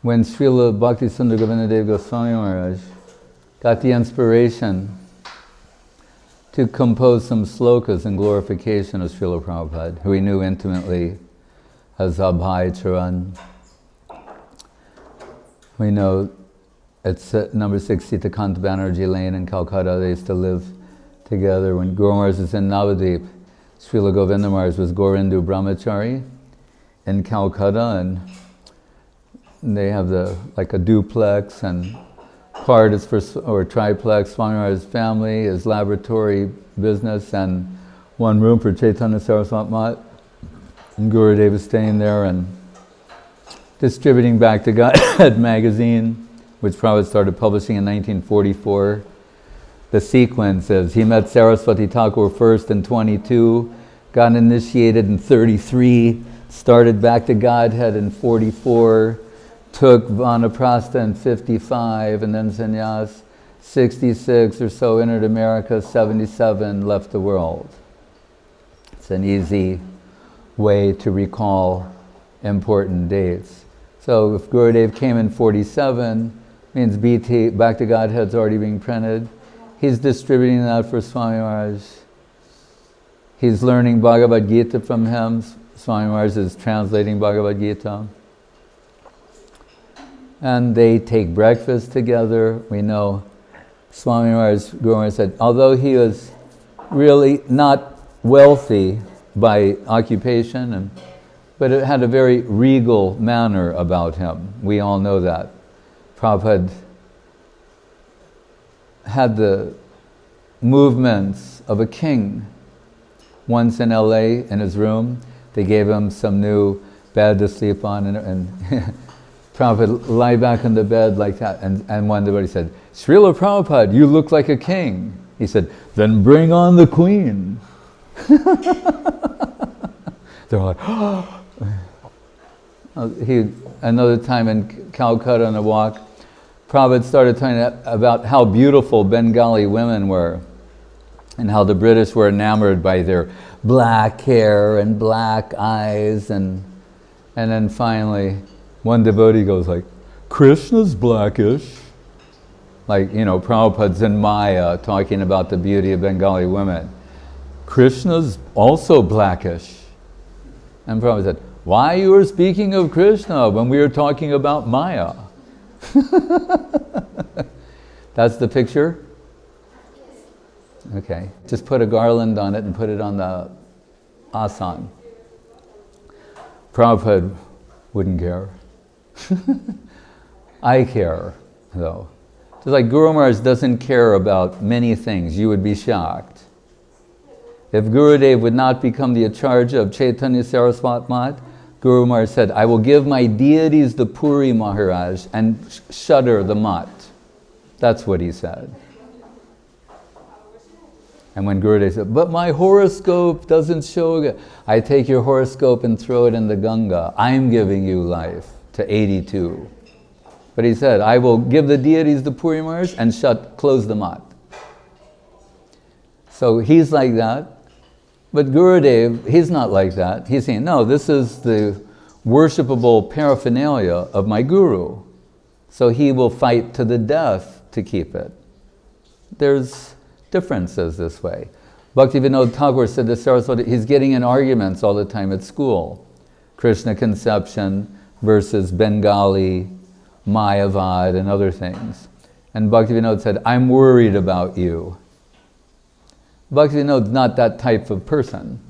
when Srila Bhakti Sundar Govindadev Goswami Maharaj got the inspiration to compose some slokas in glorification of Srila Prabhupada, who he knew intimately as Abhay Charan. We know it's at number 60 Takanta Banerjee Lane in Calcutta. They used to live together. When Guru Maharaj was in Navadvip, Srila Govinda Maharaj was Gorindu Brahmachari in Calcutta, and they have like a duplex, and part is or triplex, Swami Maharaj's family, his laboratory business, and one room for Chaitanya Saraswati Mat. And Gurudev was staying there and distributing Back to God magazine, which Prabhupada started publishing in 1944. The sequence is, he met Saraswati Thakur first in 22, got initiated in 33, started Back to Godhead in 44, took Vanaprastha in 55, and then sannyas 66 or so, entered America 77, left the world. It's an easy way to recall important dates. So if Gurudev came in 47, means BT, Back to Godhead's already being printed. He's distributing that for Swami Maharaj. He's learning Bhagavad Gita from him. Swami Maharaj is translating Bhagavad Gita. And they take breakfast together. We know Swami Maharaj, Guru Maharaj said, although he was really not wealthy by occupation, but it had a very regal manner about him. We all know that. Prabhupada had the movements of a king. Once in LA, in his room, they gave him some new bed to sleep on, and Prabhupada lie back on the bed like that, and one day he said, Srila Prabhupada, you look like a king. He said, then bring on the queen. They're like, oh. Another time in Calcutta on a walk, Prabhupada started talking about how beautiful Bengali women were, and how the British were enamored by their black hair and black eyes, and then finally one devotee goes like, Krishna's blackish. Like, Prabhupada's in Maya talking about the beauty of Bengali women. Krishna's also blackish. And Prabhupada said, why you were speaking of Krishna when we were talking about Maya? That's the picture? Okay, just put a garland on it and put it on the asan. Prabhupada wouldn't care. I care, though. Just like Guru Maharaj doesn't care about many things, you would be shocked. If Gurudev would not become the Acharya of Chaitanya Saraswati Mat, Guru Maharaj said, I will give my deities the Puri Maharaj and shutter the Mat. That's what he said. And when Gurudev said, but my horoscope doesn't show it, I take your horoscope and throw it in the Ganga. I'm giving you life to 82. But he said, I will give the deities the Puri Maharaj and close the Mat. So he's like that. But Gurudev, he's not like that. He's saying, no, this is the worshipable paraphernalia of my Guru. So he will fight to the death to keep it. There's differences this way. Bhaktivedanta Thakur said to Saraswati, he's getting in arguments all the time at school. Krishna conception versus Bengali, Mayavad, and other things. And Bhaktivedanta said, I'm worried about you. Bhaktivedanta is not that type of person.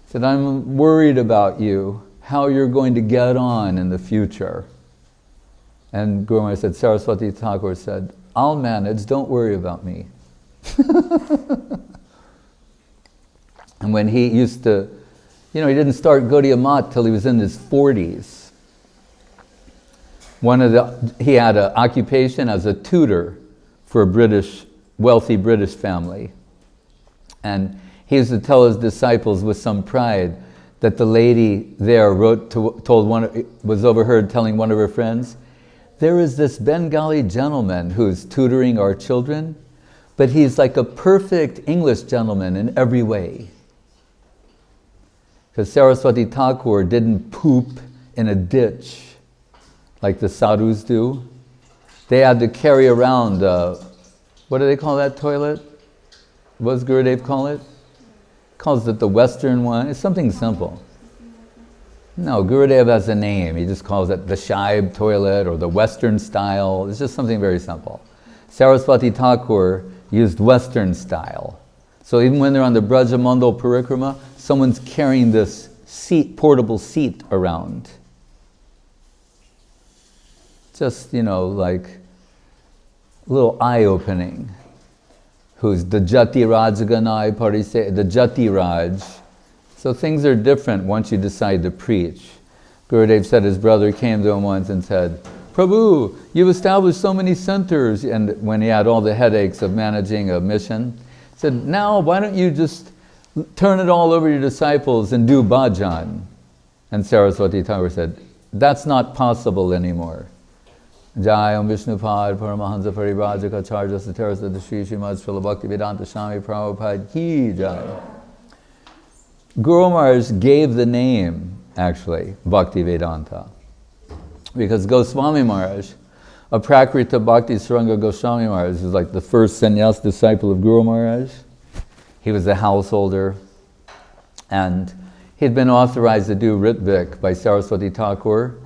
He said, I'm worried about you, how you're going to get on in the future. And Guru Maharaj said, Saraswati Thakur said, I'll manage, don't worry about me. And when he used to, he didn't start Gaudiya Mat till he was in his 40s. He had an occupation as a tutor for a wealthy British family. And he used to tell his disciples with some pride that the lady there was overheard telling one of her friends, there is this Bengali gentleman who's tutoring our children, but he's like a perfect English gentleman in every way. Because Saraswati Thakur didn't poop in a ditch like the sadhus do. They had to carry around, what do they call that toilet? What does Gurudev call it? Calls it the Western one. It's something simple. No, Gurudev has a name. He just calls it the Shaib toilet or the Western style. It's just something very simple. Saraswati Thakur used Western style. So even when they're on the Brajamandal Parikrama, someone's carrying this seat, portable seat around. Just, like a little eye-opening. Who's the Jati Rajganai Parise, the Jati Raj. So things are different once you decide to preach. Gurudev said his brother came to him once and said, Prabhu, you've established so many centers. And when he had all the headaches of managing a mission, he said, now why don't you just turn it all over to your disciples and do bhajan? And Saraswati Thakur said, that's not possible anymore. Jayam Vishnupad Paramahansa Paribhajaka Charja Satarasa Shri Srimad Srila Bhaktivedanta Swami Prabhupad Ki Jai. Guru Maharaj gave the name, actually, Bhaktivedanta. Because Goswami Maharaj, a Prakrita Bhakti Saranga Goswami Maharaj, who's like the first sannyas disciple of Guru Maharaj. He was a householder, and he'd been authorized to do Ritvik by Saraswati Thakur.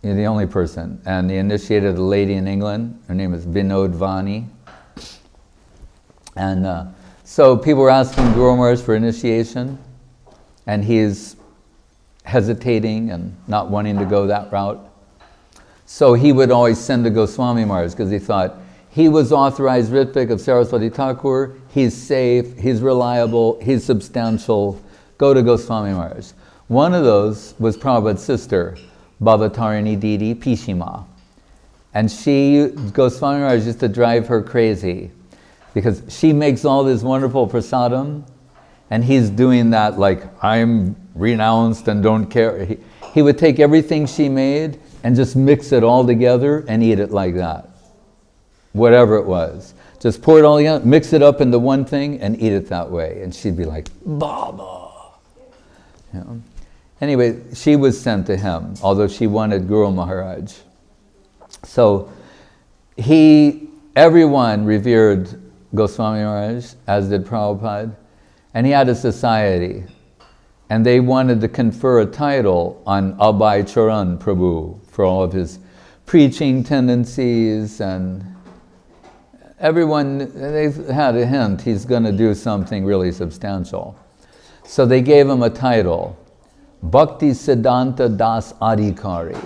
He's the only person. And he initiated a lady in England. Her name is Binod Vani. And so people were asking Guru Maharaj for initiation, and he's hesitating and not wanting to go that route. So he would always send to Goswami Maharaj because he thought, he was authorized Ritvik of Saraswati Thakur, he's safe, he's reliable, he's substantial, go to Goswami Maharaj. One of those was Prabhupada's sister, Bhavatarini Didi Pishima. And Goswami Maharaj used to drive her crazy because she makes all this wonderful prasadam and he's doing that like, I'm renounced and don't care. He would take everything she made and just mix it all together and eat it like that. Whatever it was. Just pour it all together, mix it up into one thing and eat it that way. And she'd be like, Baba. Anyway, she was sent to him, although she wanted Guru Maharaj. So everyone revered Goswami Maharaj, as did Prabhupada, and he had a society. And they wanted to confer a title on Abhay Charan Prabhu for all of his preaching tendencies, and everyone, they had a hint he's going to do something really substantial. So they gave him a title, Bhakti Siddhanta Das Adhikari.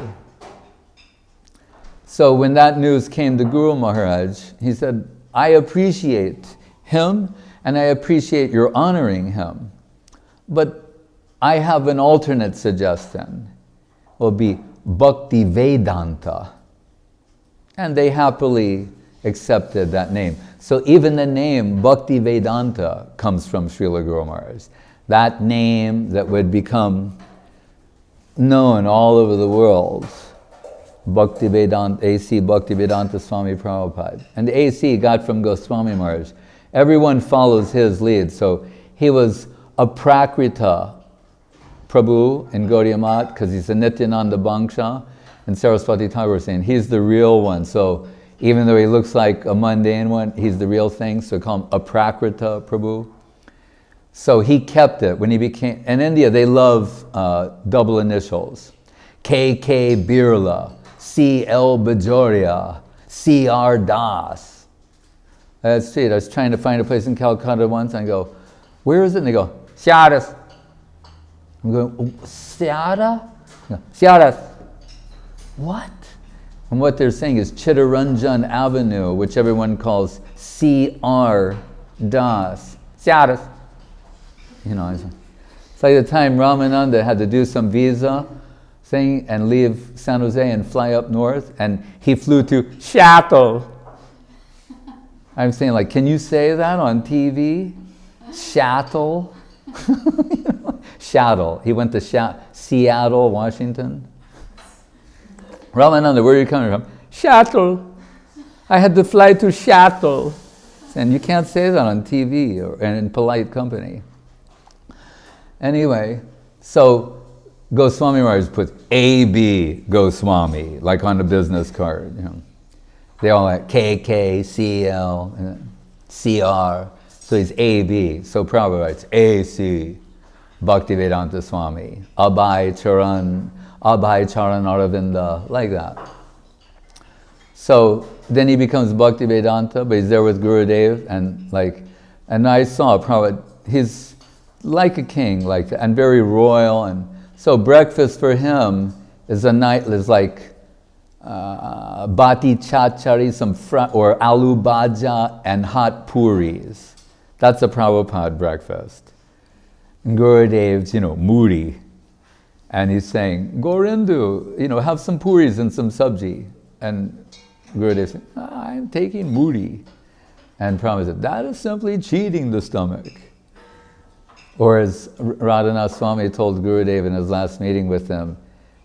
So when that news came to Guru Maharaj, he said, I appreciate him and I appreciate your honoring him, but I have an alternate suggestion. It will be Bhaktivedanta. And they happily accepted that name. So even the name Bhaktivedanta comes from Srila Guru Maharaj. That name that would become known all over the world, Bhaktivedanta, A.C. Bhaktivedanta Swami Prabhupada. And the A.C. got from Goswami Maharaj. Everyone follows his lead. So he was a Prakrita Prabhu in Gaudiya Math because he's a Nityananda Bangsha. And Saraswati Thakur was saying, he's the real one. So even though he looks like a mundane one, he's the real thing. So call him a Prakrita Prabhu. So he kept it when he became, in India they love double initials. K.K. Birla, C.L. Bajoria, C.R. Das. That's it. I was trying to find a place in Calcutta once and I go, where is it? And they go, Syaras. I'm going, Syara? No, Syaras. What? And what they're saying is Chittaranjan Avenue, which everyone calls C.R. Das. Syaras. It's like the time Ramananda had to do some visa thing and leave San Jose and fly up north, and he flew to Seattle. I'm saying, like, can you say that on TV? Seattle? Seattle. He went to Seattle, Washington. Ramananda, where are you coming from? Seattle. I had to fly to Seattle. And you can't say that on TV or in polite company. Anyway, so Goswami Maharaj puts A.B. Goswami, like on a business card. You know. They all have K.K., C.L., C.R., so he's A.B. So Prabhupada writes A.C., Bhaktivedanta Swami, Abhay Charan Aravinda, like that. So then he becomes Bhaktivedanta, but he's there with Gurudev, and I saw Prabhupada, he's like a king, and very royal, and so breakfast for him is like bati chachari, or aloo bhaja and hot puris. That's a Prabhupada breakfast. And Gurudev's, moody. And he's saying, Gorindu, have some puris and some sabji. And Gurudev said, I'm taking moody. And Prabhupada said, that is simply cheating the stomach. Or as Radhanath Swami told Gurudev in his last meeting with him,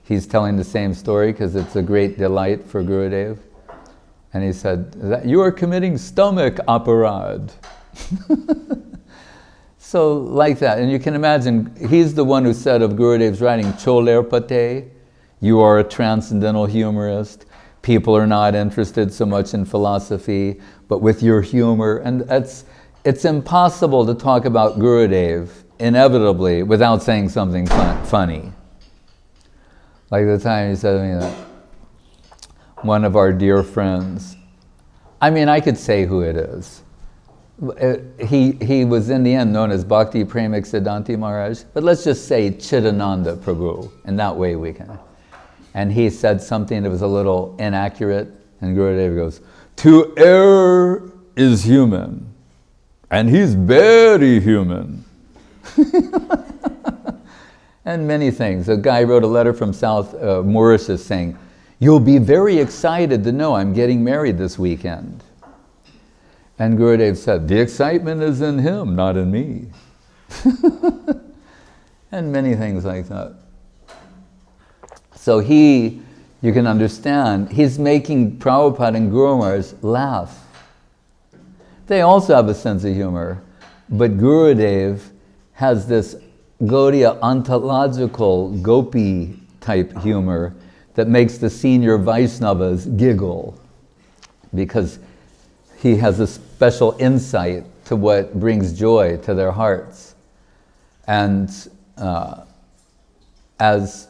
he's telling the same story because it's a great delight for Gurudev. And he said, you are committing stomach aparad. So like that, and you can imagine, he's the one who said of Gurudev's writing, Choler Pate, you are a transcendental humorist, people are not interested so much in philosophy, but with your humor, and it's impossible to talk about Gurudev, inevitably, without saying something funny. Like the time he said to me that one of our dear friends, I could say who it is. He was in the end known as Bhakti Premik Siddhanti Maharaj, but let's just say Chidananda Prabhu, and that way we can. And he said something that was a little inaccurate, and Gurudev goes, to err is human, and he's very human. And many things. A guy wrote a letter from South Mauritius saying, you'll be very excited to know I'm getting married this weekend. And Gurudev said, the excitement is in him, not in me. And many things like that. So you can understand, he's making Prabhupada and Guru Maharaj laugh. They also have a sense of humor, but Gurudev has this Gaudiya ontological gopi type humor that makes the senior Vaishnavas giggle because he has a special insight to what brings joy to their hearts. And as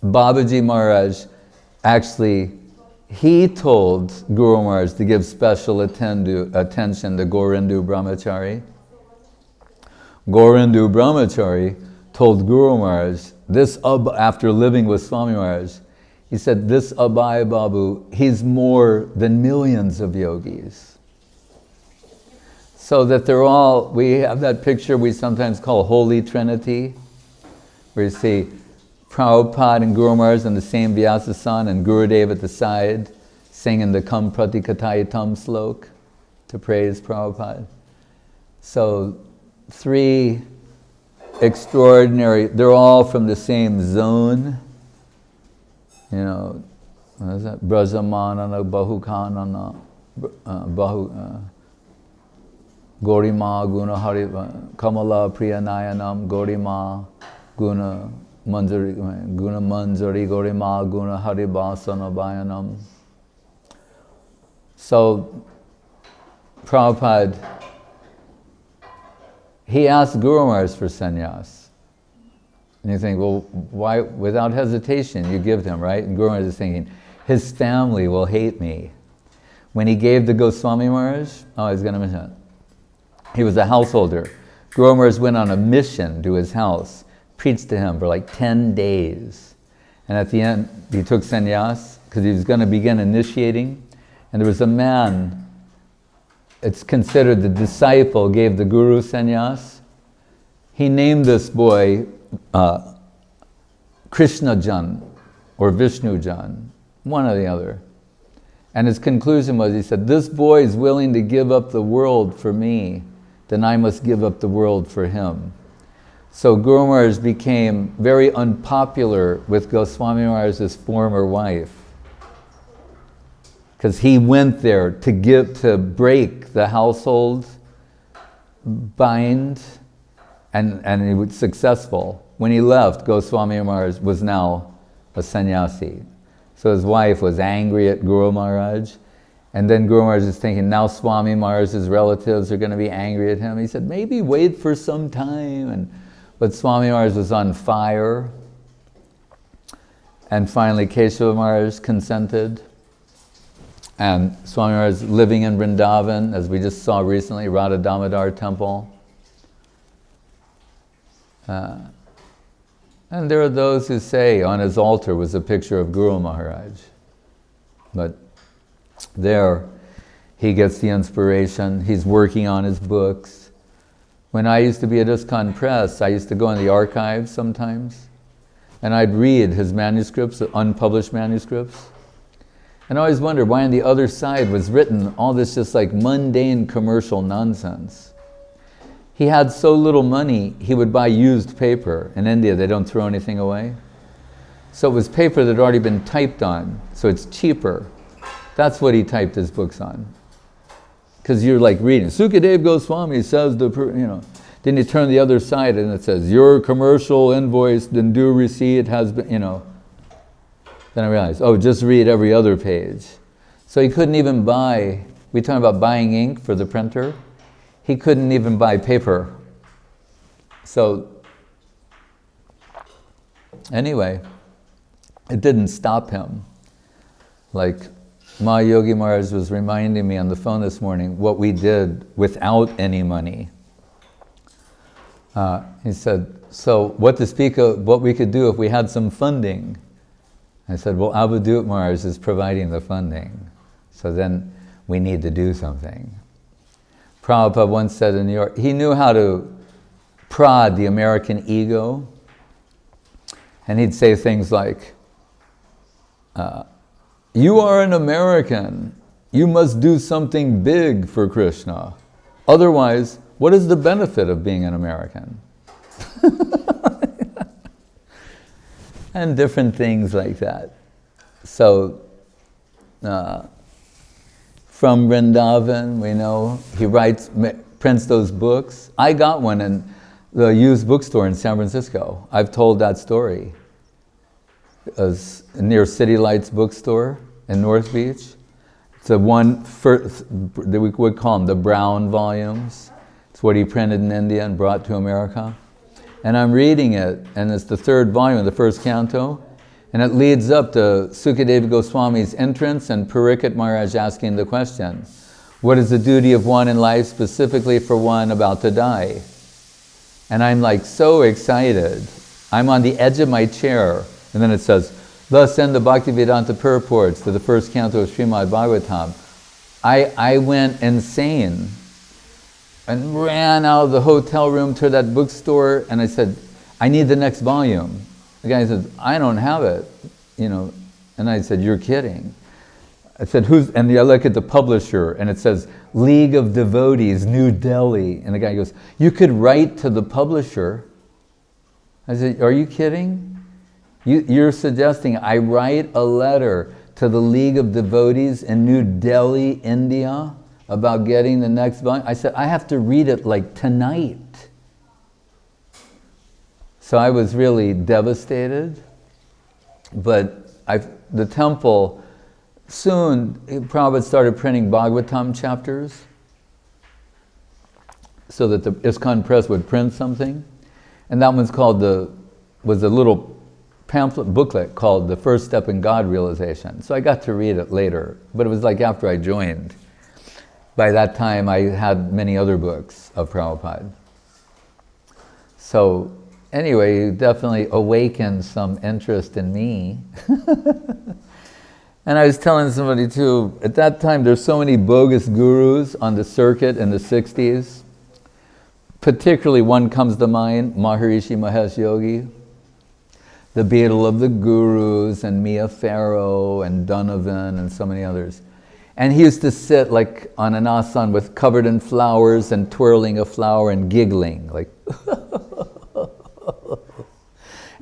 Babaji Maharaj, actually, he told Guru Maharaj to give special attention to Gorindu Brahmachari. Gorindu Brahmachari told Guru Maharaj, after living with Swami Maharaj, he said, this Abhay Babu, he's more than millions of yogis. So that we have that picture we sometimes call Holy Trinity, where you see Prabhupada and Guru Maharaj in the same Vyasasana and Gurudev at the side, singing the Kam Pratikatayitam slok to praise Prabhupada. So 3 extraordinary, they're all from the same zone. What is that? Brajamanana Bahukanana Gorima Guna Hari Kamala Priyanayanam Gorima Guna Manjari Gorima Guna Haribasana Bayanam. So Prabhupada, he asked Guru Maharaj for sannyas. And you think, well, why, without hesitation, you give him, right? And Guru Maharaj is thinking, his family will hate me. When he gave the Goswami Maharaj, he's going to mention it. He was a householder. Guru Maharaj went on a mission to his house, preached to him for like 10 days. And at the end, he took sannyas because he was going to begin initiating. And there was a man, it's considered the disciple, gave the Guru sannyas. He named this boy Krishna Jan or Vishnu Jan, one or the other. And his conclusion was, he said, this boy is willing to give up the world for me, then I must give up the world for him. So Guru Maharaj became very unpopular with Goswami Maharaj's former wife, because he went there to break the household bind, and he was successful. when he left, Goswami Maharaj was now a sannyasi. So his wife was angry at Guru Maharaj. And then Guru Maharaj is thinking, now Swami Maharaj's relatives are going to be angry at him. He said, maybe wait for some time. But Swami Maharaj was on fire. And finally Keshava Maharaj consented. And Swami Maharaj is living in Vrindavan, as we just saw recently, Radha Damodar temple. And there are those who say on his altar was a picture of Guru Maharaj. But there, he gets the inspiration. He's working on his books. When I used to be at ISKCON Press, I used to go in the archives sometimes, and I'd read his manuscripts, unpublished manuscripts. And I always wondered why on the other side was written all this just like mundane commercial nonsense. He had so little money, he would buy used paper. In India, they don't throw anything away. So it was paper that had already been typed on, so it's cheaper. That's what he typed his books on. Because you're like reading, Sukadeva Goswami says then you turn the other side and it says, your commercial invoice and due receipt has been, Then I realized, just read every other page. So he couldn't even buy, we talking about buying ink for the printer, he couldn't even buy paper. So, anyway, it didn't stop him. Like, Mahayogi Maharaj was reminding me on the phone this morning what we did without any money. He said, so what to speak of, what we could do if we had some funding. I said, well, Avadut Maharaj is providing the funding. So then we need to do something. Prabhupada once said in New York, he knew how to prod the American ego. And he'd say things like, you are an American. You must do something big for Krishna. Otherwise, what is the benefit of being an American? And different things like that. So, from Vrindavan, we know, he prints those books. I got one in the used bookstore in San Francisco. I've told that story. It was near City Lights bookstore in North Beach. It's the one that we would call them the brown volumes. It's what he printed in India and brought to America. And I'm reading it, and it's the third volume of the first canto, and it leads up to Sukadeva Goswami's entrance and Parikshit Maharaj asking the question, what is the duty of one in life, specifically for one about to die? And I'm like so excited. I'm on the edge of my chair, and then it says, thus end the Bhaktivedanta purports to the first canto of Srimad Bhagavatam. I went insane and ran out of the hotel room to that bookstore, and I said, I need the next volume. The guy said, I don't have it, And I said, you're kidding. I said, and I look at the publisher, and it says, League of Devotees, New Delhi. And the guy goes, you could write to the publisher. I said, are you kidding? You're suggesting I write a letter to the League of Devotees in New Delhi, India, about getting the next volume? I said, I have to read it like tonight. So I was really devastated. But the temple, soon Prabhupada started printing Bhagavatam chapters so that the ISKCON Press would print something. And that one's was a little pamphlet booklet called The First Step in God Realization. So I got to read it later, but it was like after I joined. By that time, I had many other books of Prabhupada. So anyway, it definitely awakened some interest in me. And I was telling somebody too, at that time there's so many bogus gurus on the circuit in the 60s. Particularly one comes to mind, Maharishi Mahesh Yogi. The Beadle of the Gurus, and Mia Farrow, and Donovan, and so many others. And he used to sit like on an asana covered in flowers and twirling a flower and giggling, like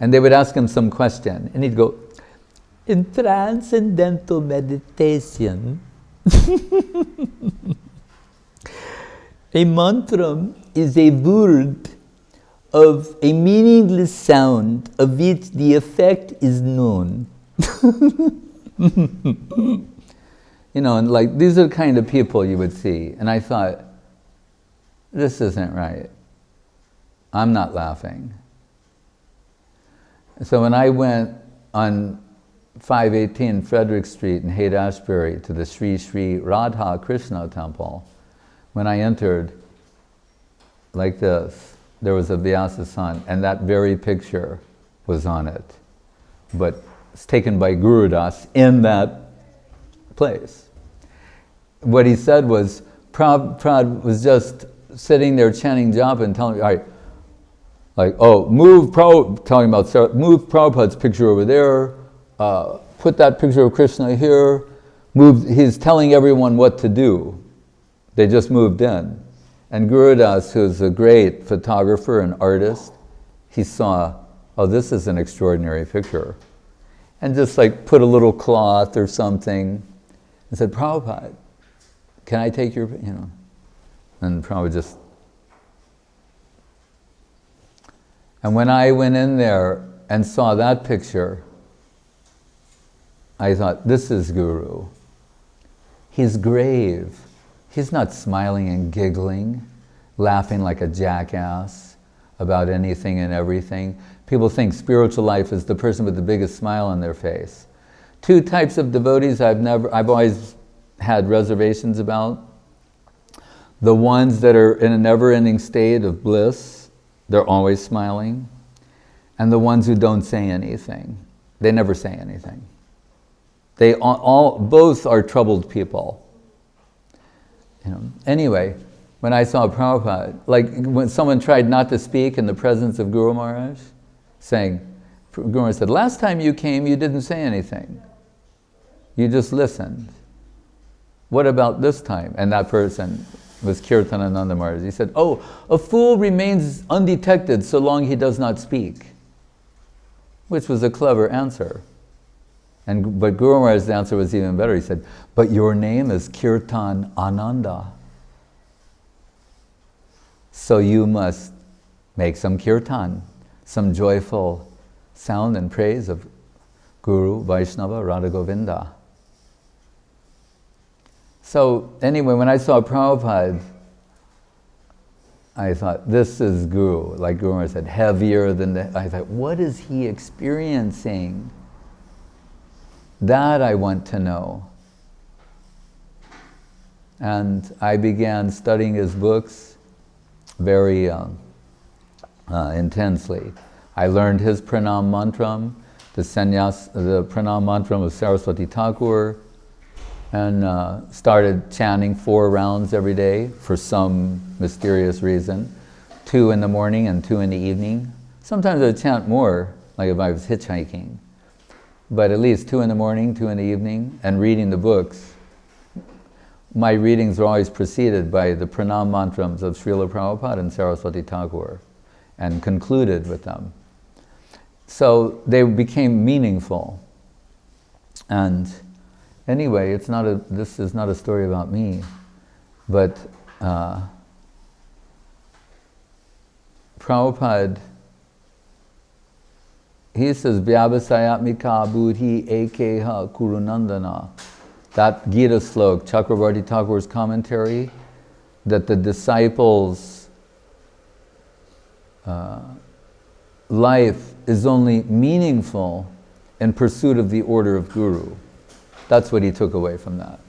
and they would ask him some question, and he'd go, in transcendental meditation, a mantra is a word of a meaningless sound of which the effect is known. You know, and like, these are the kind of people you would see. And I thought, this isn't right. I'm not laughing. So when I went on 518 Frederick Street in Haight-Ashbury to the Sri Sri Radha Krishna temple, when I entered, like this, there was a Vyasa sun, and that very picture was on it. But it's taken by Guru Das in that place. What he said was, Prabhupada was just sitting there chanting japa and telling me, all right, like, oh, move Prabhupada's picture over there, put that picture of Krishna here, he's telling everyone what to do. They just moved in. And Guru Das, who's a great photographer and artist, he saw, oh, this is an extraordinary picture. And just like put a little cloth or something and said, Prabhupada, can I take your, you know? And Prabhupada just... And when I went in there and saw that picture, I thought, this is Guru. He's grave. He's not smiling and giggling, laughing like a jackass about anything and everything. People think spiritual life is the person with the biggest smile on their face. Two types of devotees I've always had reservations about. The ones that are in a never-ending state of bliss, they're always smiling. And the ones who don't say anything. They never say anything. They both are troubled people. You know. Anyway, when I saw Prabhupada, like when someone tried not to speak in the presence of Guru Maharaj, saying, Guru Maharaj said, last time you came, you didn't say anything. You just listened. What about this time? And that person was Kirtanananda Maharaj. He said, oh, a fool remains undetected so long he does not speak. Which was a clever answer. But Guru Maharaj's answer was even better. He said, but your name is Kirtan Ananda. So you must make some kirtan, some joyful sound and praise of Guru, Vaishnava, Radha Govinda. So anyway, when I saw Prabhupada, I thought, this is Guru. Like Guru Maharaj said, heavier than the... I thought, what is he experiencing? That I want to know. And I began studying his books very intensely. I learned his pranam mantram, the pranam mantram of Saraswati Thakur, and started chanting 4 rounds every day for some mysterious reason. 2 in the morning and 2 in the evening. Sometimes I would chant more, like if I was hitchhiking. But at least 2 in the morning, 2 in the evening, and reading the books. My readings were always preceded by the pranam mantrams of Srila Prabhupada and Saraswati Thakur, and concluded with them. So they became meaningful. And anyway, this is not a story about me, but Prabhupada, he says, Vyavasayatmika buddhi ekeha kurunandana. That Gita slok, Chakravarti Thakur's commentary, that the disciples' life is only meaningful in pursuit of the order of Guru. That's what he took away from that.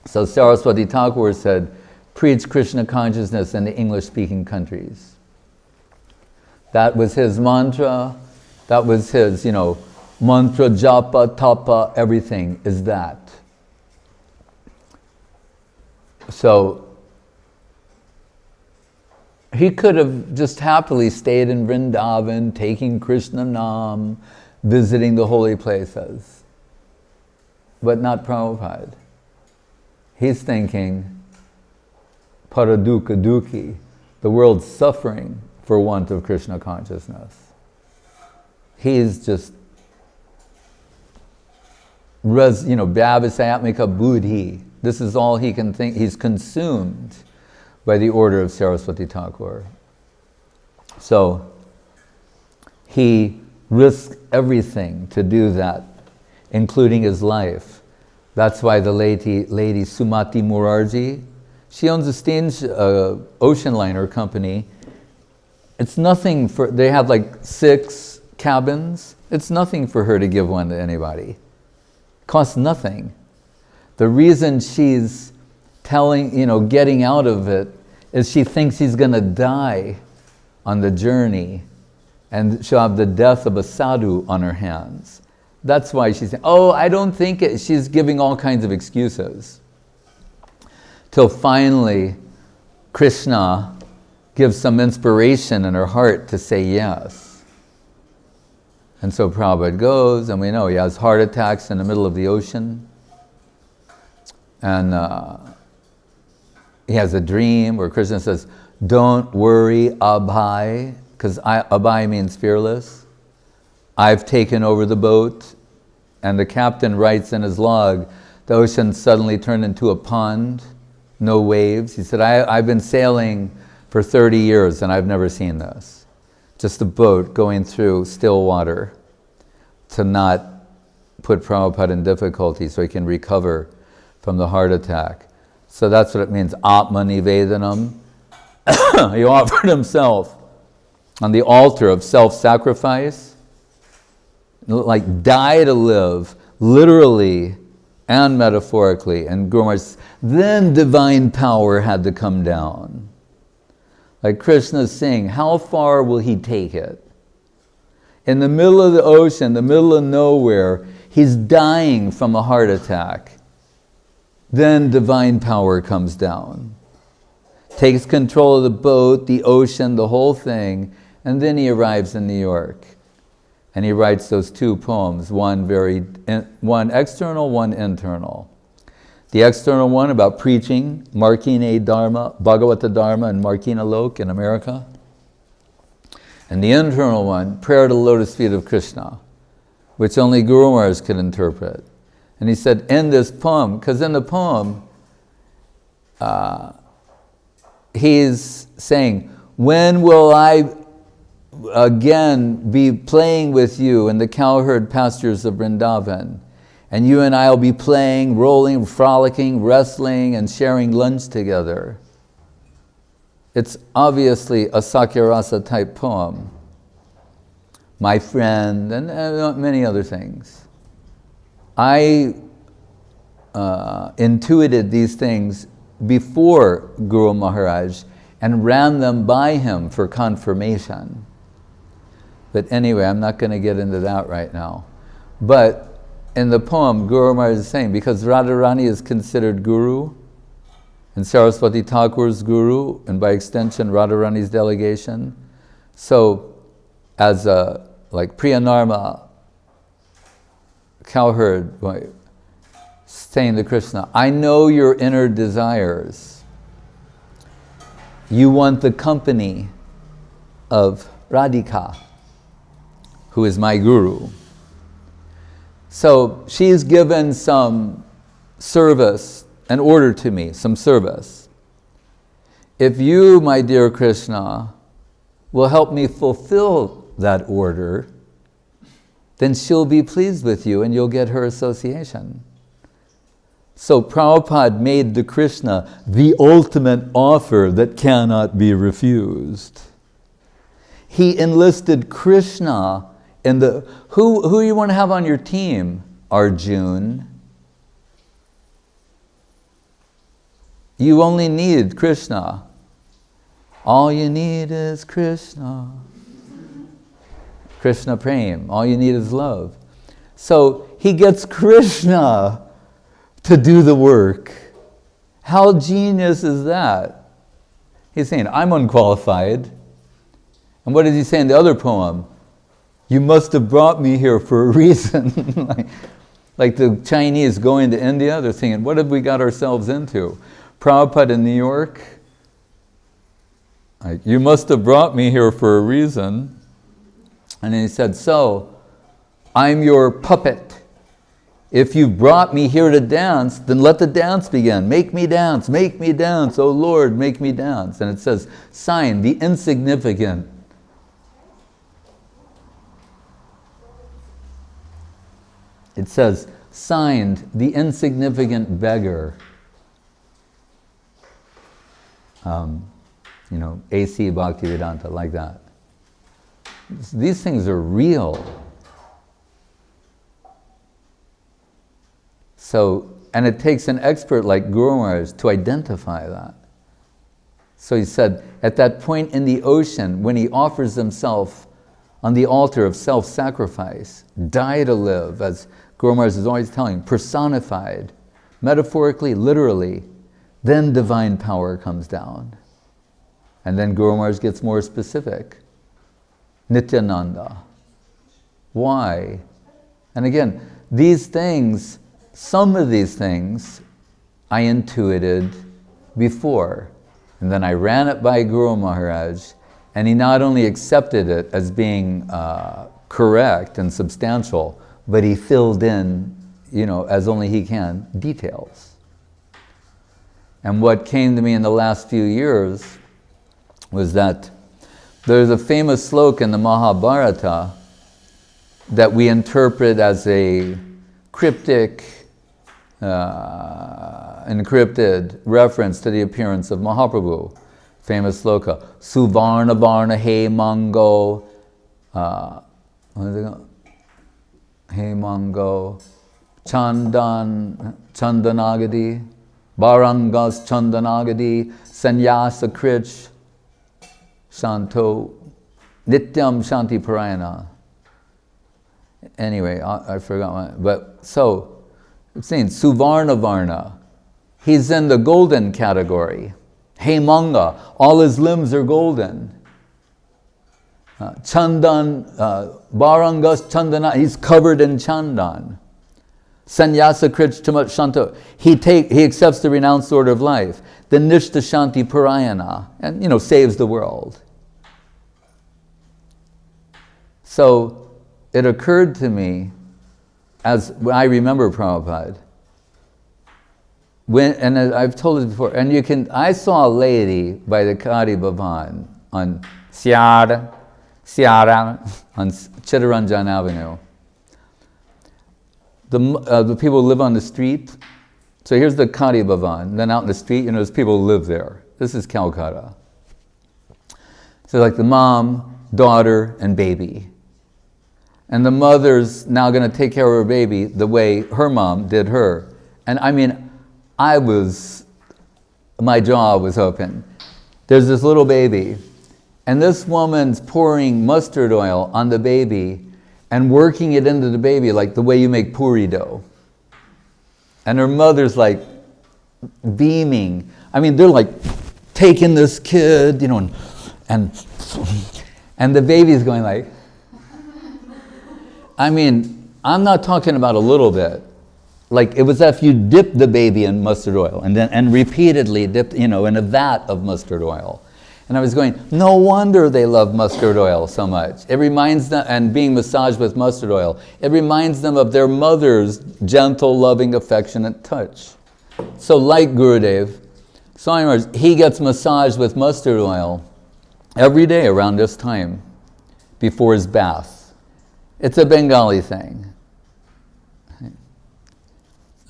So Saraswati Thakur said, preach Krishna consciousness in the English-speaking countries. That was his mantra. That was his, mantra, japa, tapa, everything is that. So he could have just happily stayed in Vrindavan, taking Krishna Nam, visiting the holy places. But not Prabhupada. He's thinking, paradukkha dukhi, the world's suffering for want of Krishna consciousness. He's just, Bhavasayatmika buddhi. This is all he can think. He's consumed by the order of Saraswati Thakur. So he risked everything to do that, including his life. That's why the lady Sumati Murarji, she owns a ocean liner company. It's nothing for, they have like 6 cabins. It's nothing for her to give one to anybody. Costs nothing. The reason she's getting out of it is she thinks he's going to die on the journey and she'll have the death of a sadhu on her hands. That's why she's saying, oh, I don't think it. She's giving all kinds of excuses. Till finally, Krishna gives some inspiration in her heart to say yes. And so Prabhupada goes, and we know he has heart attacks in the middle of the ocean. And he has a dream where Krishna says, don't worry, Abhay, because Abhay means fearless. I've taken over the boat. And the captain writes in his log, the ocean suddenly turned into a pond, no waves. He said, I've been sailing for 30 years and I've never seen this. Just a boat going through still water to not put Prabhupada in difficulty so he can recover from the heart attack. So that's what it means, Atmanivedanam. He offered himself on the altar of self-sacrifice, like die to live, literally and metaphorically. And Guru Maharaj, then divine power had to come down. Like Krishna's saying, how far will he take it? In the middle of the ocean, the middle of nowhere, he's dying from a heart attack. Then divine power comes down. Takes control of the boat, the ocean, the whole thing, and then he arrives in New York. And he writes those 2 poems, one external, one internal. The external one about preaching, Markine Dharma, Bhagavata Dharma and Markina Lok in America. And the internal one, prayer to the lotus feet of Krishna, which only Guru Maharaj could interpret. And he said, in this poem, because in the poem, he's saying, when will I again be playing with you in the cowherd pastures of Vrindavan? And you and I will be playing, rolling, frolicking, wrestling, and sharing lunch together. It's obviously a Sakyarasa type poem. My friend, and many other things. I intuited these things before Guru Maharaj and ran them by him for confirmation. But anyway, I'm not going to get into that right now. But in the poem, Guru Maharaj is saying, because Radharani is considered Guru, and Saraswati Thakur's Guru, and by extension Radharani's delegation. So as like Priyanarma, cowherd, saying to Krishna, I know your inner desires. You want the company of Radhika, who is my guru. So she's given some service, an order to me, some service. If you, my dear Krishna, will help me fulfill that order, then she'll be pleased with you and you'll get her association. So Prabhupada made to Krishna the ultimate offer that cannot be refused. He enlisted Krishna in the... Who you want to have on your team, Arjun? You only need Krishna. All you need is Krishna. Krishna Prem. All you need is love. So he gets Krishna to do the work. How genius is that? He's saying, I'm unqualified. And what does he say in the other poem? You must have brought me here for a reason. like the Chinese going to India, they're thinking, what have we got ourselves into? Prabhupada in New York, you must have brought me here for a reason. And then he said, so, I'm your puppet. If you brought me here to dance, then let the dance begin. Make me dance, oh Lord, make me dance. And it says, sign, the insignificant It says, signed, the insignificant beggar. A.C. Bhaktivedanta, like that. These things are real. So, and it takes an expert like Guru Maharaj to identify that. So he said, at that point in the ocean, when he offers himself on the altar of self-sacrifice, die to live, as Guru Maharaj is always telling, personified, metaphorically, literally, then divine power comes down. And then Guru Maharaj gets more specific. Nityananda. Why? And again, these things, some of these things, I intuited before. And then I ran it by Guru Maharaj, and he not only accepted it as being correct and substantial, but he filled in, as only he can, details. And what came to me in the last few years was that there's a famous sloka in the Mahabharata that we interpret as a cryptic, encrypted reference to the appearance of Mahaprabhu. Famous sloka, Suvarna Varna He Mango, He Mango, Chandanagadi, Barangas Chandanagadi, Sannyasa Krich, Shanto, Nityam Shanti Parayana. Anyway, I forgot my, but so, it's saying Suvarna Varna. He's in the golden category. Hemanga, all his limbs are golden. Chandan, Barangas Chandana, he's covered in chandan. Sannyasa Krich Chamat Shanto, he accepts the renounced order of life. Then Nishta Shanti Parayana, and saves the world. So it occurred to me, as I remember Prabhupada, and I've told it before, and I saw a lady by the Kari Bhavan on Siara, on Chittaranjan Avenue. The people who live on the street. So here's the Kari Bhavan. Then out in the street, there's people who live there. This is Calcutta. So like the mom, daughter, and baby. And the mother's now going to take care of her baby the way her mom did her. And I mean, my jaw was open. There's this little baby, and this woman's pouring mustard oil on the baby and working it into the baby like the way you make puri dough. And her mother's like beaming. I mean, they're like taking this kid, and the baby's going like, I mean, I'm not talking about a little bit. Like it was as if you dipped the baby in mustard oil and repeatedly dipped, in a vat of mustard oil. And I was going, no wonder they love mustard oil so much. It reminds them, and being massaged with mustard oil, it reminds them of their mother's gentle, loving, affectionate touch. So like Gurudev, Swami Maharaj, he gets massaged with mustard oil every day around this time before his bath. It's a Bengali thing.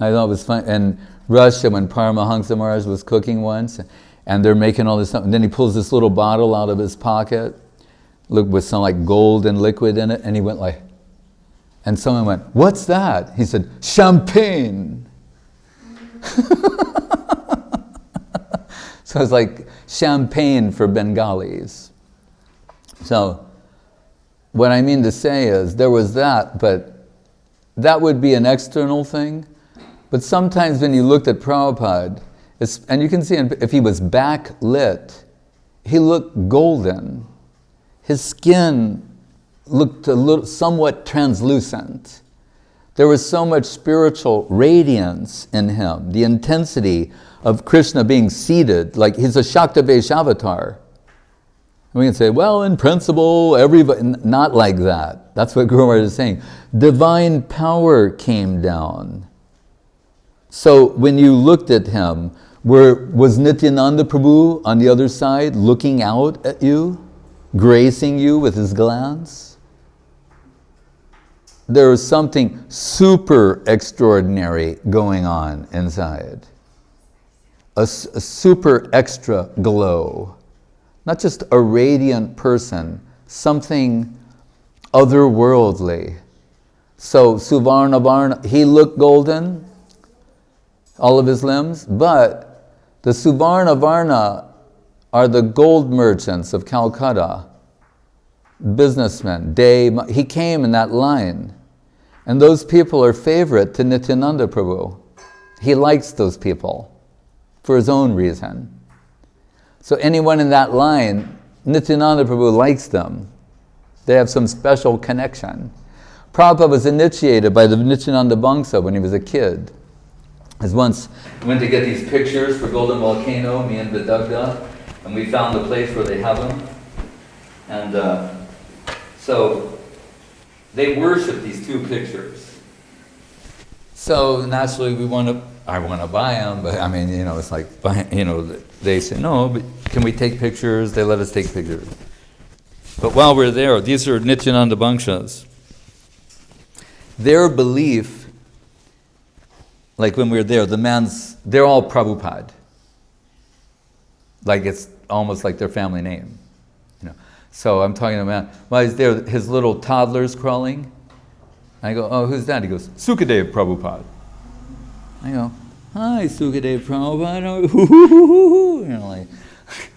I thought it was fun. In Russia, when Paramahansa Maharaj was cooking once, and they're making all this stuff, and then he pulls this little bottle out of his pocket, with some like gold and liquid in it, and he went like, and someone went, "What's that?" He said, "Champagne." So it's like champagne for Bengalis. So what I mean to say is, there was that, but that would be an external thing. But sometimes when you looked at Prabhupada, and you can see if he was backlit, he looked golden. His skin looked somewhat translucent. There was so much spiritual radiance in him, the intensity of Krishna being seated, like he's a Shaktavesh avatar. And we can say, well, in principle, everybody, not like that. That's what Guru Maharaj is saying. Divine power came down. So when you looked at him, was Nityananda Prabhu on the other side looking out at you, gracing you with his glance? there was something super extraordinary going on inside. A super extra glow. Not just a radiant person, something otherworldly. So Suvarna Varna, he looked golden, all of his limbs, but the Suvarna Varna are the gold merchants of Calcutta, businessmen. He came in that line. And those people are favorite to Nityananda Prabhu. He likes those people for his own reason. So anyone in that line, Nityananda Prabhu likes them. They have some special connection. Prabhupada was initiated by the Nityananda Bangsa when he was a kid. As once went to get these pictures for Golden Volcano, me and Vidagda, and we found the place where they have them. And so they worship these two pictures. So naturally I want to buy them, but I mean, it's like, they say, no, but can we take pictures? They let us take pictures. But while we're there, these are Nityananda Bangshas. Their belief, like when we were there, they're all Prabhupada. Like it's almost like their family name. So I'm talking to a man, while he's there, his little toddler's crawling. I go, oh, who's that? He goes, Sukadev Prabhupada. I go, hi, Sukadev Prabhupada. Like,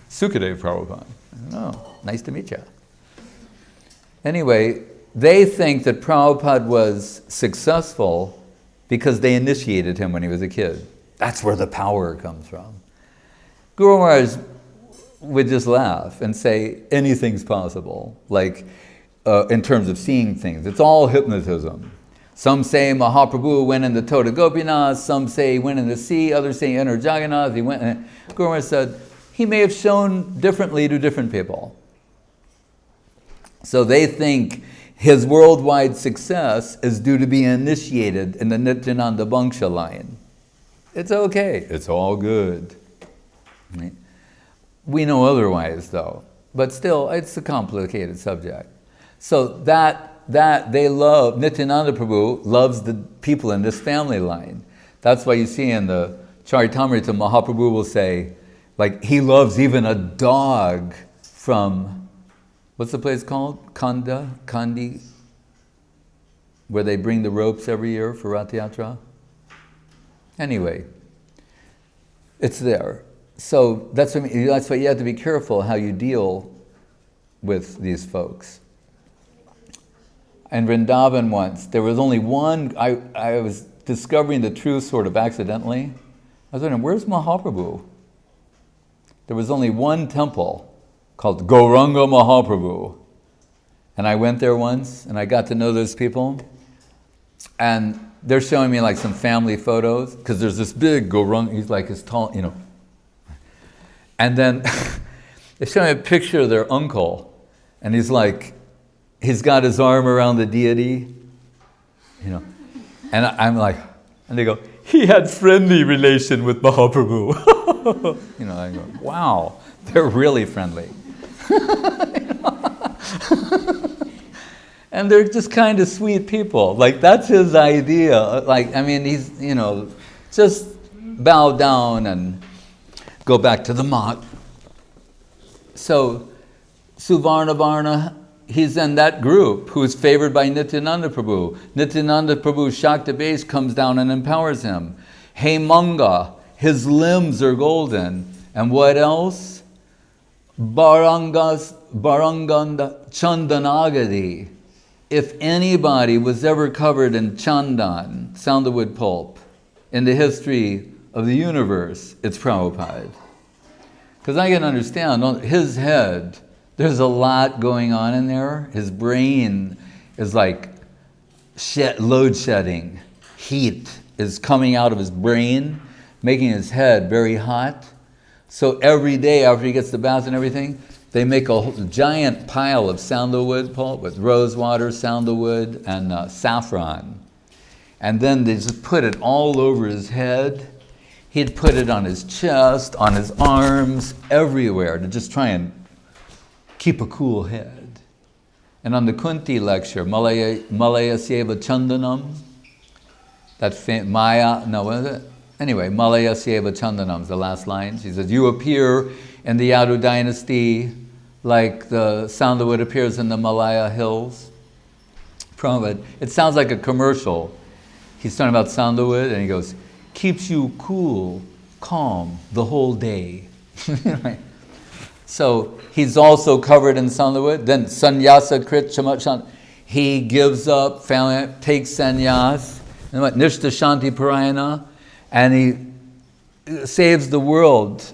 Sukadev Prabhupada. Oh, nice to meet you. Anyway, they think that Prabhupada was successful because they initiated him when he was a kid. That's where the power comes from. Guru Maharaj would just laugh and say, anything's possible, like in terms of seeing things. It's all hypnotism. Some say Mahaprabhu went in the Tota Gopinath, some say he went in the sea, others say enter Jagannath, he went in. Guru Maharaj said, he may have shown differently to different people. So they think his worldwide success is due to be initiated in the Nityananda Bhangsha line. It's okay, it's all good. Right? We know otherwise though, but still it's a complicated subject. So that they love, Nityananda Prabhu loves the people in this family line. That's why you see in the Charitamrita, Mahaprabhu will say, like he loves even a dog from, what's the place called? Kandi? Where they bring the ropes every year for Rath Yatra? Anyway, it's there. So that's why you have to be careful how you deal with these folks. In Vrindavan once, there was only one, I was discovering the truth sort of accidentally. I was wondering, where's Mahaprabhu? There was only one temple called Gauranga Mahaprabhu. And I went there once and I got to know those people. And they're showing me like some family photos, because there's this big Gauranga, he's like as tall, And then they show me a picture of their uncle, and he's got his arm around the deity, And I'm like, and they go, he had friendly relation with Mahaprabhu. I go, wow, they're really friendly. And they're just kind of sweet people. Like that's his idea. He's, just bow down and go back to the mat. So Suvarna Varna, he's in that group who is favored by Nityananda Prabhu. Nityananda Prabhu's Shakta base comes down and empowers him. Hemanga, his limbs are golden. And what else? Baranganda Chandanagadi. If anybody was ever covered in chandan, sandalwood pulp, in the history of the universe, it's Prabhupada. Because I can understand, his head, there's a lot going on in there. His brain is like load shedding. Heat is coming out of his brain, making his head very hot. So every day after he gets the bath and everything, they make a giant pile of sandalwood pulp with rose water, sandalwood, and saffron. And then they just put it all over his head. He'd put it on his chest, on his arms, everywhere to just try and keep a cool head. And on the Kunti lecture, Malaya Syeva Chandanam, what is it? Anyway, Malaya Syeva Chandanam is the last line. She says, you appear in the Yadu dynasty like the sandalwood appears in the Malaya hills. Prabhupada, it sounds like a commercial. He's talking about sandalwood and he goes, keeps you cool, calm the whole day. Right? So he's also covered in sandalwood. Then sannyasa krit chamachan. He gives up, family, takes sannyas, and what? Nishta shanti parayana, and he saves the world.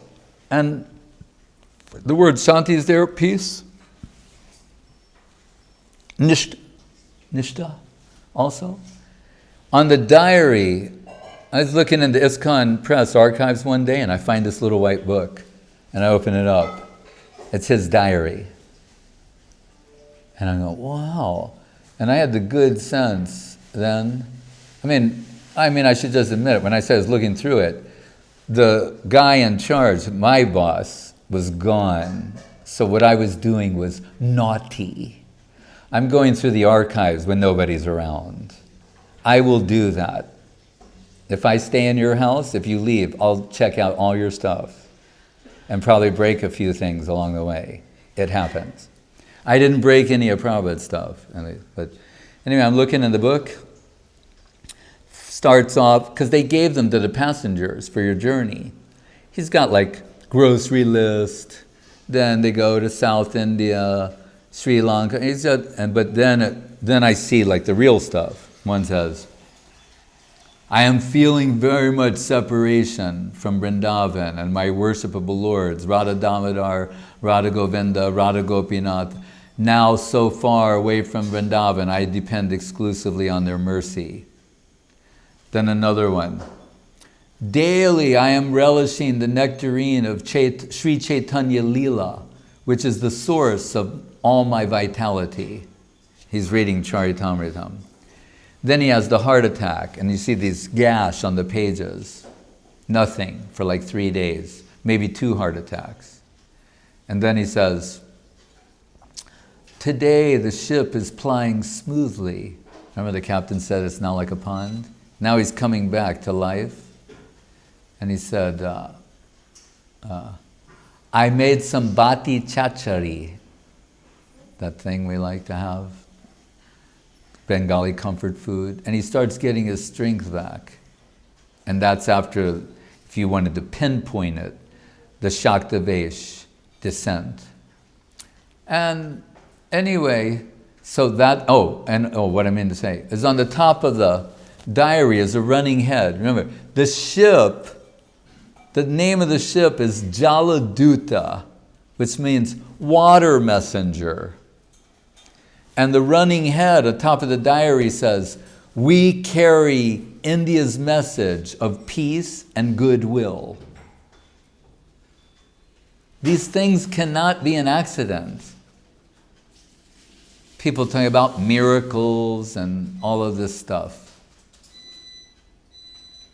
And the word shanti is there, peace. Nishta also. On the diary, I was looking in the ISKCON Press archives one day and I find this little white book and I open it up. It's his diary. And I go, wow. And I had the good sense then. I mean, I should just admit it. When I said I was looking through it, the guy in charge, my boss, was gone. So what I was doing was naughty. I'm going through the archives when nobody's around. I will do that. If I stay in your house, if you leave, I'll check out all your stuff and probably break a few things along the way. It happens. I didn't break any of Prabhupada's stuff. But anyway, I'm looking in the book. Starts off, because they gave them to the passengers for your journey. He's got like grocery list, then they go to South India, Sri Lanka, but then I see like the real stuff. One says, I am feeling very much separation from Vrindavan and my worshipable lords, Radha Damodar, Radha Govinda, Radha Gopinath. Now so far away from Vrindavan, I depend exclusively on their mercy. Then another one. Daily I am relishing the nectarine of Sri Chaitanya Leela, which is the source of all my vitality. He's reading Charitamritam. Then he has the heart attack, and you see these gash on the pages. Nothing for like 3 days, maybe 2 heart attacks. And then he says, today the ship is plying smoothly. Remember the captain said it's now like a pond? Now he's coming back to life. And he said, I made some bati chachari, that thing we like to have. Bengali comfort food, and he starts getting his strength back. And that's after, if you wanted to pinpoint it, the Shaktavesh descent. And anyway, so that, what I mean to say, is on the top of the diary is a running head. Remember, the ship, the name of the ship is Jaladuta, which means water messenger. And the running head atop of the diary says, we carry India's message of peace and goodwill. These things cannot be an accident. People talking about miracles and all of this stuff.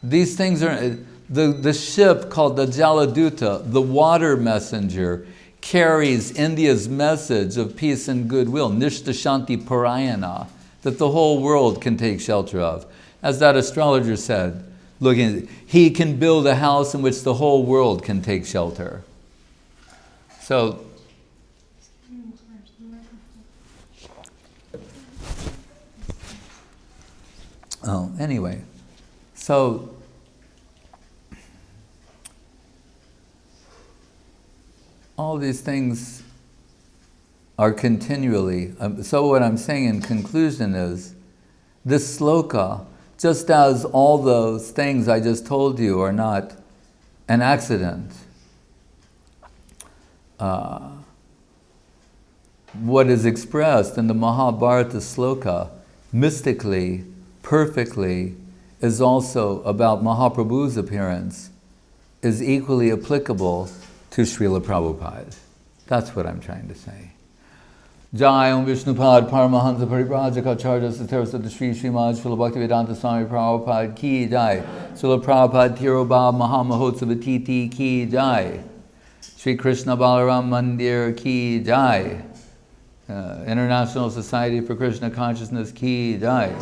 These things are, the ship called the Jaladuta, the water messenger, carries India's message of peace and goodwill, Nishta Shanti Parayana, that the whole world can take shelter of. As that astrologer said, he can build a house in which the whole world can take shelter. So, anyway, so all these things are continually, so what I'm saying in conclusion is, this sloka, just as all those things I just told you are not an accident, what is expressed in the Mahabharata sloka, mystically, perfectly, is also about Mahaprabhu's appearance, is equally applicable to Srila Prabhupada. That's what I'm trying to say. Jai Om Vishnupad Paramahansa Parivrajaka Acharya Sathara Sri Srimad Srila Bhaktivedanta Swami Prabhupada Ki Jai. Srila Prabhupada Tirobha Mahamahotsava Titi Ki Jai. Sri Krishna Balaram Mandir Ki Jai. International Society for Krishna Consciousness, Ki Jai.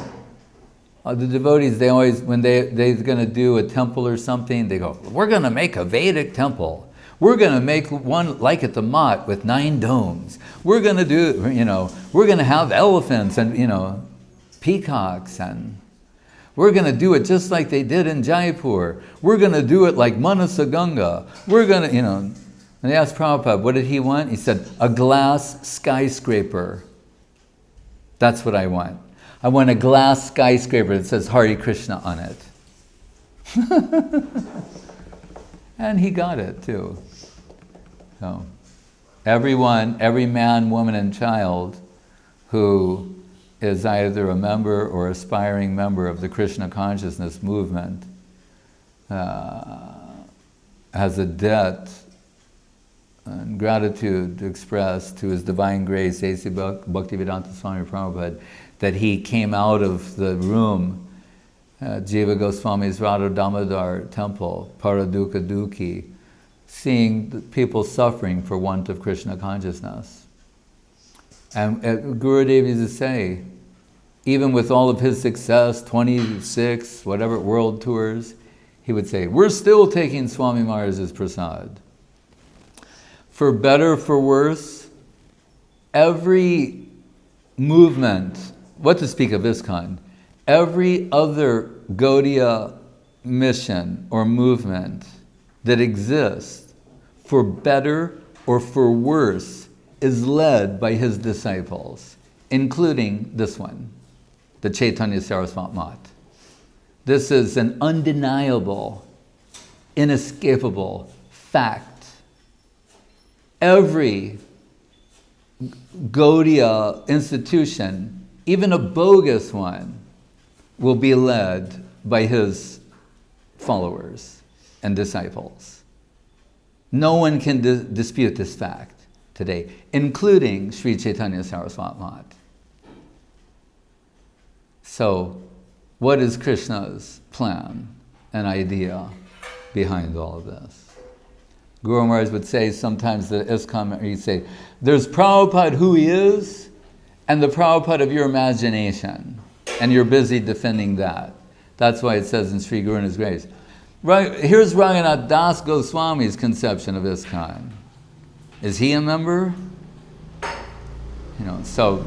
The devotees, they always, when they're going to do a temple or something, they go, we're going to make a Vedic temple. We're going to make one like at the Mott with 9 domes. We're going to do, we're going to have elephants and, peacocks, and we're going to do it just like they did in Jaipur. We're going to do it like Manasaganga. We're going to, And they asked Prabhupada, what did he want? He said, a glass skyscraper. That's what I want. I want a glass skyscraper that says Hare Krishna on it. And he got it too. So, everyone, every man, woman, and child who is either a member or aspiring member of the Krishna consciousness movement has a debt and gratitude to express to His Divine Grace, A.C. Bhaktivedanta Swami Prabhupada, that he came out of the room, Jiva Goswami's Radha Damodar temple, Paraduka Dukhi, seeing the people suffering for want of Krishna consciousness. And Gurudev used to say, even with all of his success, 26, whatever, world tours, he would say, we're still taking Swami Maharaj's prasad. For better, for worse, every movement, what to speak of ISKCON, every other Gaudiya mission or movement that exists, for better or for worse, is led by his disciples, including this one, the Chaitanya Saraswat Mat. This is an undeniable, inescapable fact. Every Gaudiya institution, even a bogus one, will be led by his followers and disciples. No one can dispute this fact today, including Sri Chaitanya Saraswat Mat. So, what is Krishna's plan and idea behind all of this? Guru Maharaj would say sometimes that ISKCON, he'd say, there's Prabhupada who he is, and the Prabhupada of your imagination, and you're busy defending that. That's why it says in Sri Guru and His Grace. Right, here's Raghunath Das Goswami's conception of ISKCON. Is he a member? So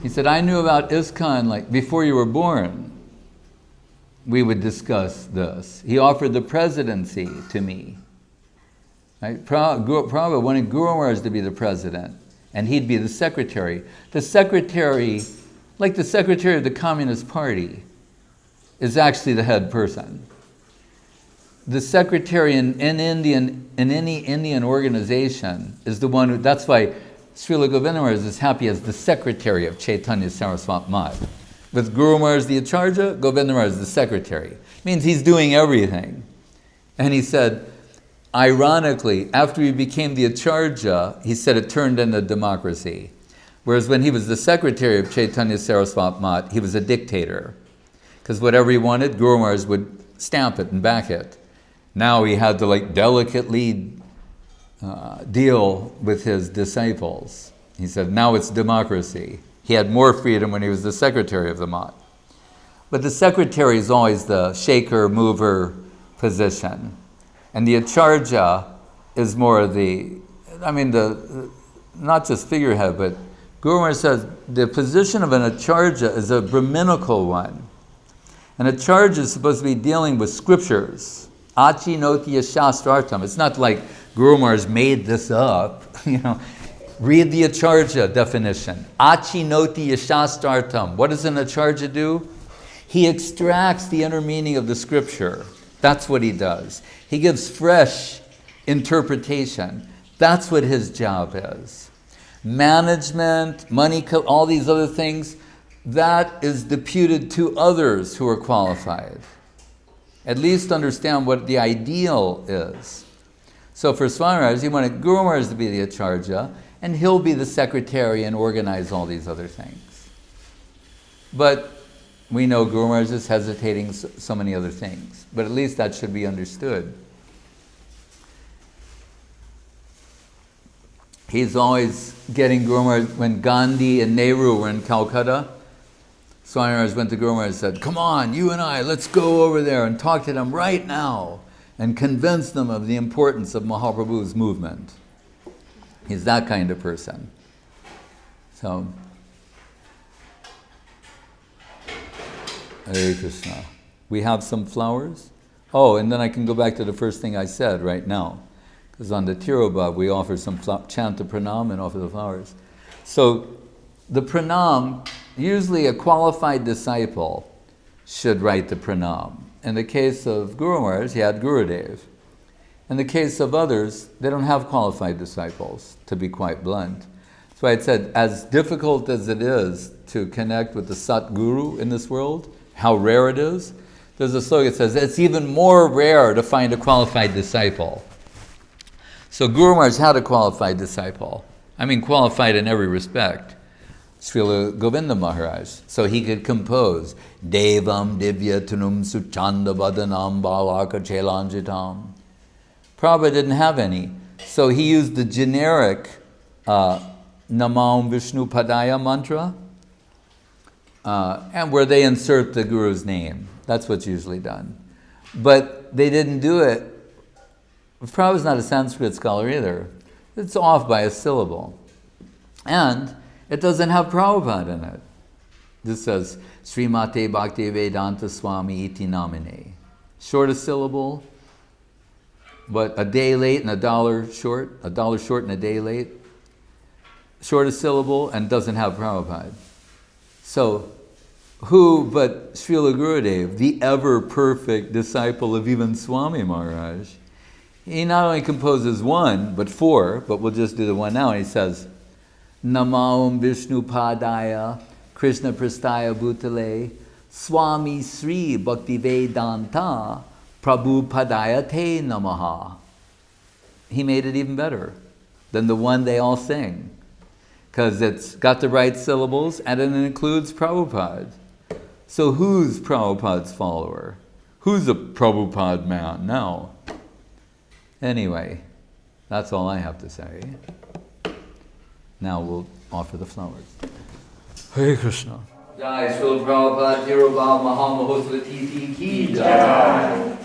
he said, I knew about ISKCON like before you were born. We would discuss this. He offered the presidency to me. Right? Prabhupada wanted Guru Maharaj to be the president, and he'd be the secretary. The secretary, like the secretary of the Communist Party, is actually the head person. The secretary in any Indian organization is the one who, that's why Srila Govinda Maharaj is happy as the secretary of Chaitanya Saraswat Mat. With Guru Maharaj the Acharya, Govinda Maharaj is the secretary. It means he's doing everything. And he said, ironically, after he became the Acharya, he said it turned into democracy. Whereas when he was the secretary of Chaitanya Saraswat Mat, he was a dictator. Because whatever he wanted, Guru Maharaj would stamp it and back it. Now he had to delicately deal with his disciples. He said, now it's democracy. He had more freedom when he was the secretary of the Mat. But the secretary is always the shaker, mover position. And the Acharya is more not just figurehead, but Guru Maharaj says the position of an Acharya is a Brahminical one. An Acharya is supposed to be dealing with scriptures. Achi notiya shastrartam. It's not like Guru Maharaj made this up. Read the Acharya definition. Achi notiya shastrartam. What does an Acharya do? He extracts the inner meaning of the scripture. That's what he does. He gives fresh interpretation. That's what his job is. Management, money, all these other things, that is deputed to others who are qualified. At least understand what the ideal is. So for Swami Maharaj, he wanted Guru Maharaj to be the Acharya, and he'll be the secretary and organize all these other things. But we know Guru Maharaj is hesitating so many other things. But at least that should be understood. He's always getting Guru Maharaj. When Gandhi and Nehru were in Calcutta, Swami Maharaj went to Guru Maharaj and said, come on, you and I, let's go over there and talk to them right now and convince them of the importance of Mahaprabhu's movement. He's that kind of person. So, Hare Krishna. We have some flowers. Oh, and then I can go back to the first thing I said right now. Because on the Tirobhav, we offer some chant the pranam and offer the flowers. So, the pranam, usually a qualified disciple should write the pranam. In the case of Guru Maharaj, he had Gurudev. In the case of others, they don't have qualified disciples, to be quite blunt. So I said, as difficult as it is to connect with the Satguru in this world, how rare it is, there's a slogan that says, it's even more rare to find a qualified disciple. So Guru Maharaj had a qualified disciple. I mean qualified in every respect. Srila Govinda Maharaj. So he could compose Devam Divya Tunum Suchanda Vadanam Balaka Chelanjitam. Prabhupada didn't have any. So he used the generic Namam Vishnu Padaya mantra, and where they insert the Guru's name. That's what's usually done. But they didn't do it. Prabhupada's not a Sanskrit scholar either. It's off by a syllable. And it doesn't have Prabhupada in it. This says, Srimate Bhaktivedanta Swami iti namine. Shortest syllable, but a day late and $1 short, $1 short and a day late. Shortest syllable and doesn't have Prabhupada. So, who but Srila Gurudev, the ever-perfect disciple of even Swami Maharaj, he not only composes one, but four, but we'll just do the one now, and he says, Namaum Vishnu Padaya, Krishna Prastaya Bhutale, Swami Sri Bhaktivedanta, Prabhupadaya Te Namaha. He made it even better than the one they all sing, because it's got the right syllables and it includes Prabhupada. So who's Prabhupada's follower? Who's a Prabhupada man? No. Anyway, that's all I have to say. Now we'll offer the flowers. Hare Krishna. Jai Srila Prabhupada Tirobhav Mahamahosvati Ki Jai.